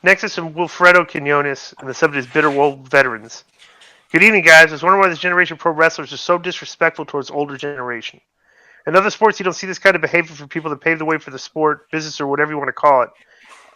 Next is from Wilfredo Quinones, and the subject is bitter world veterans. Good evening, guys. I was wondering why this generation of pro wrestlers are so disrespectful towards older generation. In other sports, you don't see this kind of behavior from people that paved the way for the sport, business, or whatever you want to call it.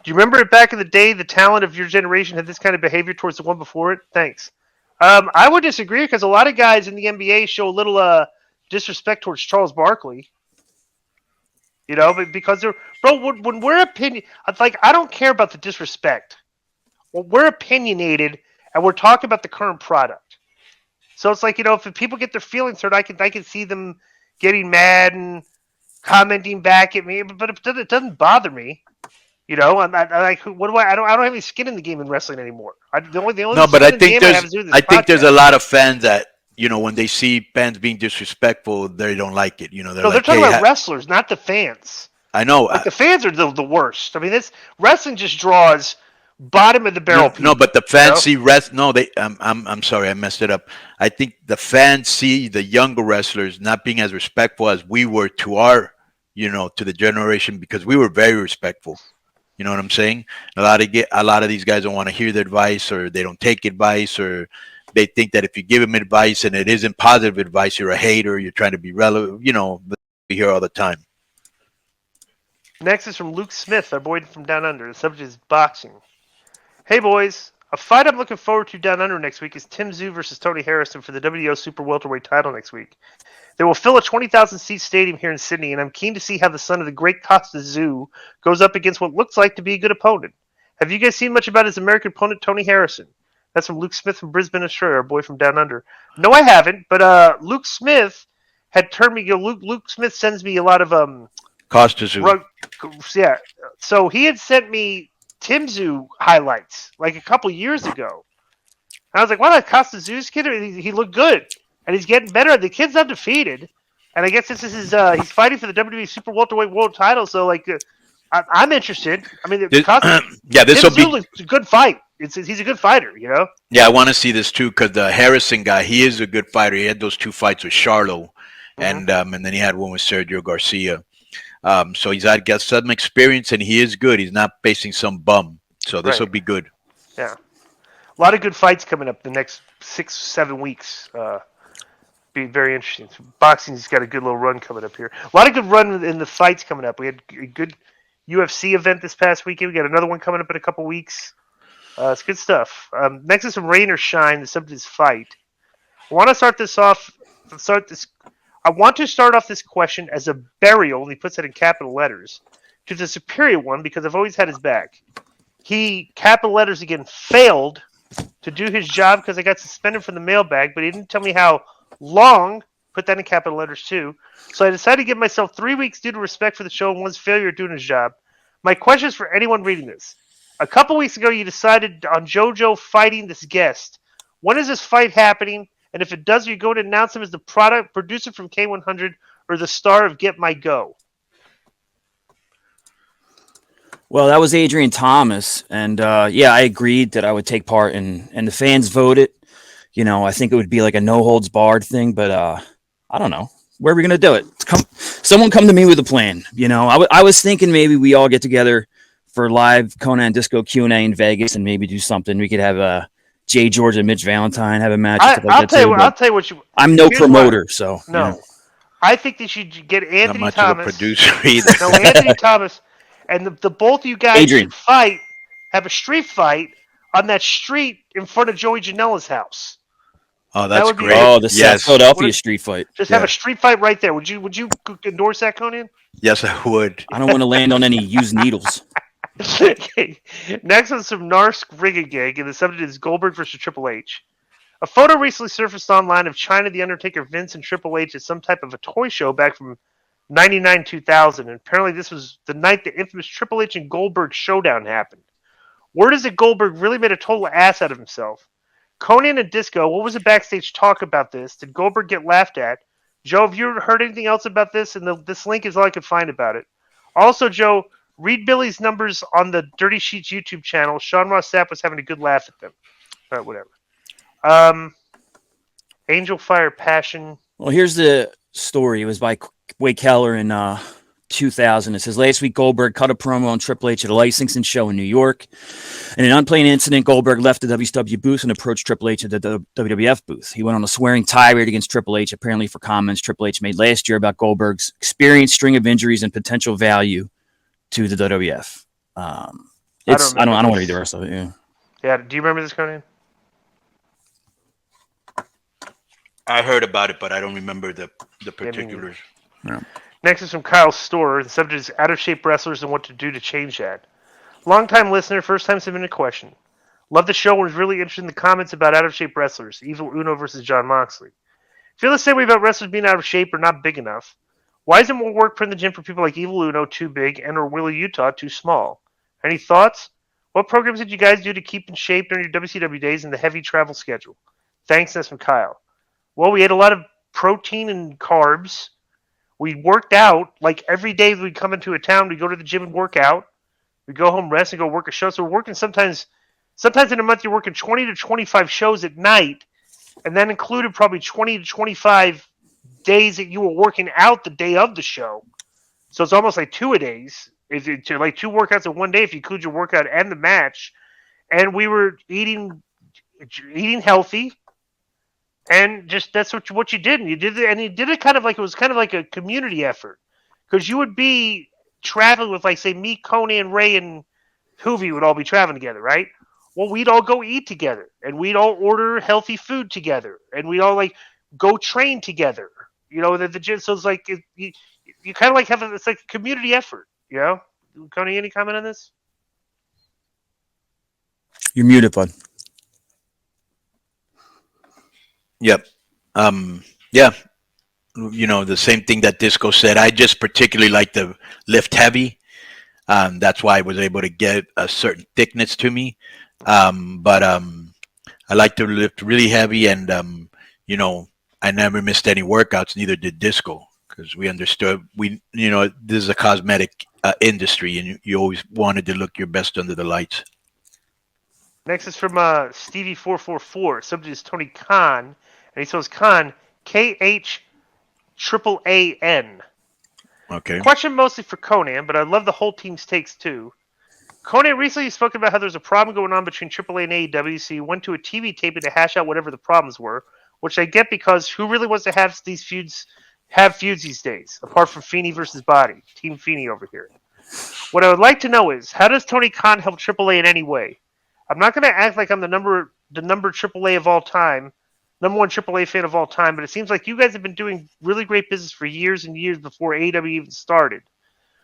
Do you remember it back in the day? The talent of your generation had this kind of behavior towards the one before it. Thanks. I would disagree because a lot of guys in the NBA show a little disrespect towards Charles Barkley. You know, but because they're bro. When we're opinion, it's like I don't care about the disrespect. Well, we're opinionated and we're talking about the current product. So it's like if people get their feelings hurt, I can see them getting mad and commenting back at me, but it doesn't bother me. I'm like, what do I don't have any skin in the game in wrestling anymore. The only No, but I skin in the think game I have is doing this I think there's a podcast. lot of fans that when they see fans being disrespectful, they don't like it. They're No, they're like, talking hey, about wrestlers, not the fans. I know. Like the fans are the worst. I mean, this wrestling just draws bottom of the No, barrel no, people. but the You fans know, see No, they. I'm sorry, I messed it up. I think the fans see the younger wrestlers not being as respectful as we were to to the generation, because we were very respectful. You know what I'm saying? A lot of these guys don't want to hear the advice, or they don't take advice, or they think that if you give them advice and it isn't positive advice, you're a hater. You're trying to be relevant. We hear all the time. next is from Luke Smith, our boy from Down Under. The subject is boxing. Hey boys, a fight I'm looking forward to Down Under next week is Tim Tszyu versus Tony Harrison for the WO Super Welterweight title next week. They will fill a 20,000 seat stadium here in Sydney, and I'm keen to see how the son of the great Costa Tszyu goes up against what looks like to be a good opponent. Have you guys seen much about his American opponent, Tony Harrison? That's from Luke Smith from Brisbane, Australia, our boy from Down Under. No, I haven't, but Luke Smith had turned me. Luke Smith sends me a lot of Costazu. rug. Yeah, so he had sent me Tim Tszyu highlights like a couple years ago. And I was like, "Wow, that Costa Tszyu kid, he looked good, and he's getting better. The kid's undefeated, and I guess this is he's fighting for the WWE Super Welterweight World Title. So like, I'm interested. I mean, This, Costa yeah, this Tim will Tszyu be. looks a good fight. He's a good fighter, you know. Yeah, I want to see this too, because the Harrison guy, he is a good fighter. He had those two fights with Charlo, Mm-hmm. and then he had one with Sergio Garcia. So he's had got some experience, and he is good. He's not facing some bum. So this will Right. be good. Yeah. A lot of good fights coming up the next 6-7 weeks. Be very interesting. Boxing's got a good little run coming up here. A lot of good run in the fights coming up. We had a good UFC event this past weekend. We got another one coming up in a couple weeks. It's good stuff. Next is some rain or shine. The subject is fight. I want to start this off. I want to start off this question as a burial, and he puts it in capital letters, to the superior one because I've always had his back. He, capital letters again, failed to do his job because I got suspended from the mailbag, but he didn't tell me how long. Put that in capital letters too. So I decided to give myself 3 weeks due to respect for the show and one's failure at doing his job. My question is for anyone reading this. A couple weeks ago, you decided on JoJo fighting this guest. When is this fight happening? And if it does, are you going to announce him as the product producer from K100 or the star of Get My Go? Well, that was Adrian Thomas, and yeah, I agreed that I would take part, and the fans voted. I think it would be like a no holds barred thing, but I don't know. Where are we gonna do it? Someone come to me with a plan. I was thinking maybe we all get together for live Conan Disco Q&A in Vegas, and maybe do something. We could have Jay George and Mitch Valentine have a match. I'll tell you what. I'll tell you what. I'm no Here's why. promoter, so No, I think they should get Not Anthony much of a Thomas. producer either. No, Anthony Thomas, and the both of you guys Adrian. should fight. Have a street fight on that street in front of Joey Janela's house. Oh, That that's would be great. Oh, the Yes, Philadelphia street fight. Just Yeah. have a street fight right there. Would you endorse that, Conan? yes, I would. I don't want to land on any used needles. Okay. Next on some Narsk Rigging Gang, and the subject is Goldberg versus Triple H. A photo recently surfaced online of China, The Undertaker, Vince, and Triple H at some type of a toy show back from 99-2000, and apparently this was the night the infamous Triple H and Goldberg showdown happened. Word is that Goldberg really made a total ass out of himself. Conan and Disco, what was the backstage talk about this? Did Goldberg get laughed at? Joe, have you heard anything else about this? And this link is all I could find about it. Also, Joe, read Billy's numbers on the Dirty Sheets YouTube channel. Sean Ross Sapp was having a good laugh at them. All right, whatever. Angel Fire Passion. Well, here's the story. It was by Wade Keller in 2000. It says last week Goldberg cut a promo on Triple H at a licensing show in New York. In an unplanned incident, Goldberg left the WCW booth and approached Triple H at the WWF booth. He went on a swearing tirade against Triple H, apparently for comments Triple H made last year about Goldberg's experienced string of injuries and potential value to the WWF. I don't want to read the rest of it. Yeah. Yeah. Do you remember this, Conan? I heard about it, but I don't remember the particulars. Yeah. Next is from Kyle Storer. The subject is out of shape wrestlers and what to do to change that. Long-time listener, first time submitting a question. Love the show and was really interested in the comments about out of shape wrestlers, Evil Uno versus John Moxley. Feel the same way about wrestlers being out of shape or not big enough. Why isn't more work put in the gym for people like Evil Uno too big and or Willie Utah too small? Any thoughts? What programs did you guys do to keep in shape during your WCW days and the heavy travel schedule? Thanks, that's from Kyle. Well, we ate a lot of protein and carbs. We worked out like every day we'd come into a town, we'd go to the gym and work out. We'd go home, rest, and go work a show. So we're working sometimes in a month you're working 20 to 25 shows at night, and that included probably 20 to 25 days that you were working out the day of the show. So it's almost like 2 a days. It's like 2 workouts in one day if you include your workout and the match. And we were eating healthy. And just that's what you did, and you did it kind of like it was kind of like a community effort, because you would be traveling with, like, say, me, Conan, Ray, and Hoovy would all be traveling together, right? Well, we'd all go eat together, and we'd all order healthy food together, and we'd all like go train together. You know, the gym. So it's like you kind of like it's like a community effort. You know, Conan, any comment on this? You're muted, bud. Yep. Yeah. You know, the same thing that Disco said. I just particularly like to lift heavy. That's why I was able to get a certain thickness to me. But I like to lift really heavy, and you know, I never missed any workouts. Neither did Disco, because we understood this is a cosmetic industry, and you always wanted to look your best under the lights. Next is from Stevie444. Subject is Tony Khan, and he says Khan, KHAAN. Okay. Question mostly for Conan, but I love the whole team's takes too. Conan recently spoke about how there's a problem going on between AAA and AEW, so he went to a TV taping to hash out whatever the problems were, which I get, because who really wants to have these feuds these days, apart from Feeney versus Body, Team Feeney over here. What I would like to know is, how does Tony Khan help AAA in any way? I'm not going to act like I'm the number AAA of all time, number one AAA fan of all time, but it seems like you guys have been doing really great business for years and years before AEW even started.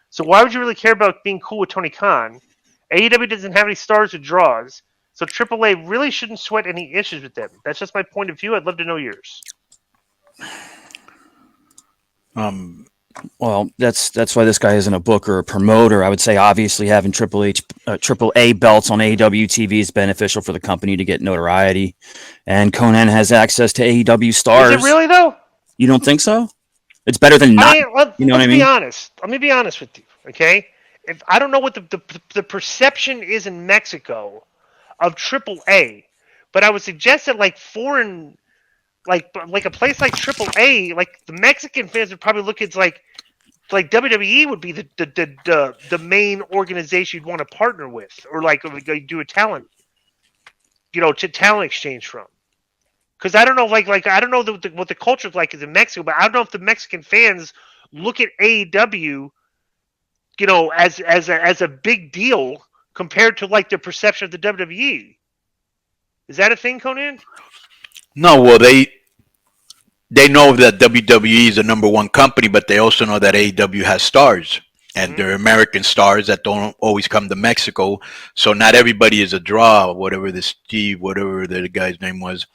So why would you really care about being cool with Tony Khan? AEW doesn't have any stars or draws, so AAA really shouldn't sweat any issues with them. That's just my point of view. I'd love to know yours. Well, that's why this guy isn't a booker or a promoter. I would say obviously having AAA belts on AEW TV is beneficial for the company to get notoriety, and Conan has access to AEW stars. Is it really though? You don't think so? It's better than not. You know what I mean? Let me be honest with you, okay? If I don't know what the perception is in Mexico of AAA, but I would suggest that like foreign, like a place like AAA, like the Mexican fans would probably look at like WWE would be the main organization you'd want to partner with, or like do a talent, talent exchange from. Because I don't know, I don't know what the culture is like is in Mexico, but I don't know if the Mexican fans look at AEW, as a big deal compared to like the perception of the WWE. Is that a thing, Conan? No, well, they know that WWE is the number one company, but they also know that AEW has stars, and they're American stars that don't always come to Mexico. So not everybody is a draw. Whatever the guy's name was.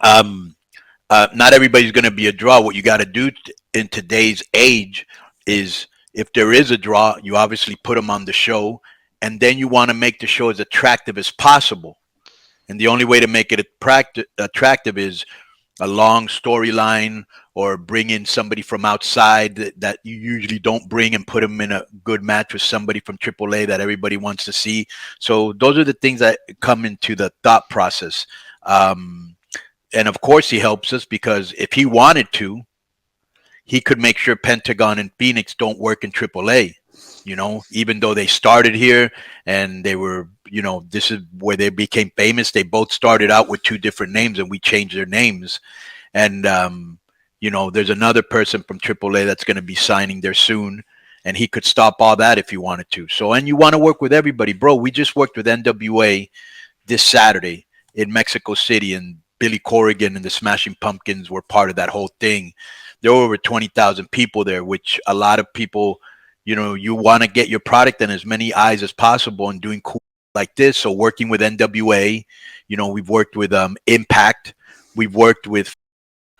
Not everybody's going to be a draw. What you got to do in today's age is, if there is a draw, you obviously put them on the show, and then you want to make the show as attractive as possible. And the only way to make it attractive is a long storyline, or bring in somebody from outside that you usually don't bring, and put them in a good match with somebody from AAA that everybody wants to see. So those are the things that come into the thought process. And of course he helps us, because if he wanted to, he could make sure Pentagon and Phoenix don't work in AAA. Even though they started here and they were, this is where they became famous. They both started out with two different names, and we changed their names. And there's another person from AAA that's going to be signing there soon, and he could stop all that if he wanted to. So, and you want to work with everybody, bro. We just worked with NWA this Saturday in Mexico City, and Billy Corrigan and the Smashing Pumpkins were part of that whole thing. There were over 20,000 people there, which a lot of people, you want to get your product in as many eyes as possible, and doing cool like this. So working with NWA, we've worked with Impact, we've worked with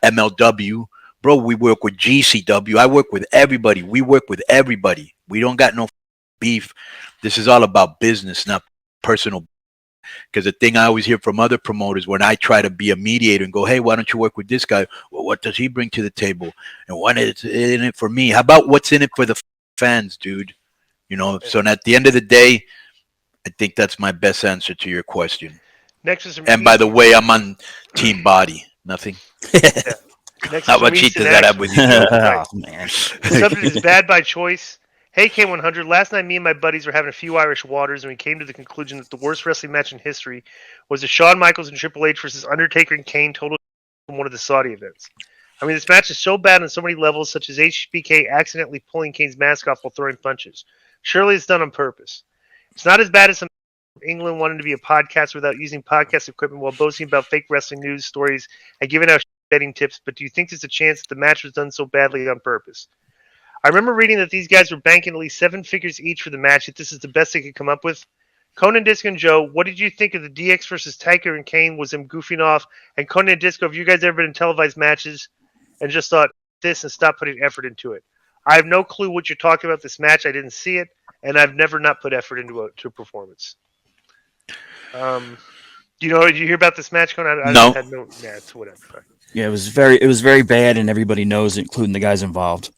MLW, bro. We work with GCW. I work with everybody. We work with everybody. We don't got no beef. This is all about business, not personal. Because the thing I always hear from other promoters when I try to be a mediator and go, hey, why don't you work with this guy? Well, what does he bring to the table? And what is in it for me? How about what's in it for the fans, dude? So at the end of the day, I think that's my best answer to your question. Next is and by the way, I'm on Team Body. Nothing. Next How much heat does that have with you, Joe? Oh, man. The subject is bad by choice. Hey, K100. Last night, me and my buddies were having a few Irish waters, and we came to the conclusion that the worst wrestling match in history was the Shawn Michaels and Triple H versus Undertaker and Kane total from one of the Saudi events. I mean, this match is so bad on so many levels, such as HBK accidentally pulling Kane's mask off while throwing punches. Surely it's done on purpose. It's not as bad as some England wanting to be a podcast without using podcast equipment while boasting about fake wrestling news stories and giving out betting tips, but do you think there's a chance that the match was done so badly on purpose? I remember reading that these guys were banking at least 7 figures each for the match, yet this is the best they could come up with. Conan, Disco, and Joe, what did you think of the DX versus Taker and Kane? Was them goofing off? And Conan and Disco, have you guys ever been in televised matches and just thought this and stopped putting effort into it? I have no clue what you're talking about this match. I didn't see it, and I've never not put effort into a performance. Did you hear about this match, Conan? No. Yeah, it's whatever. Yeah, it was very bad, and everybody knows it, including the guys involved.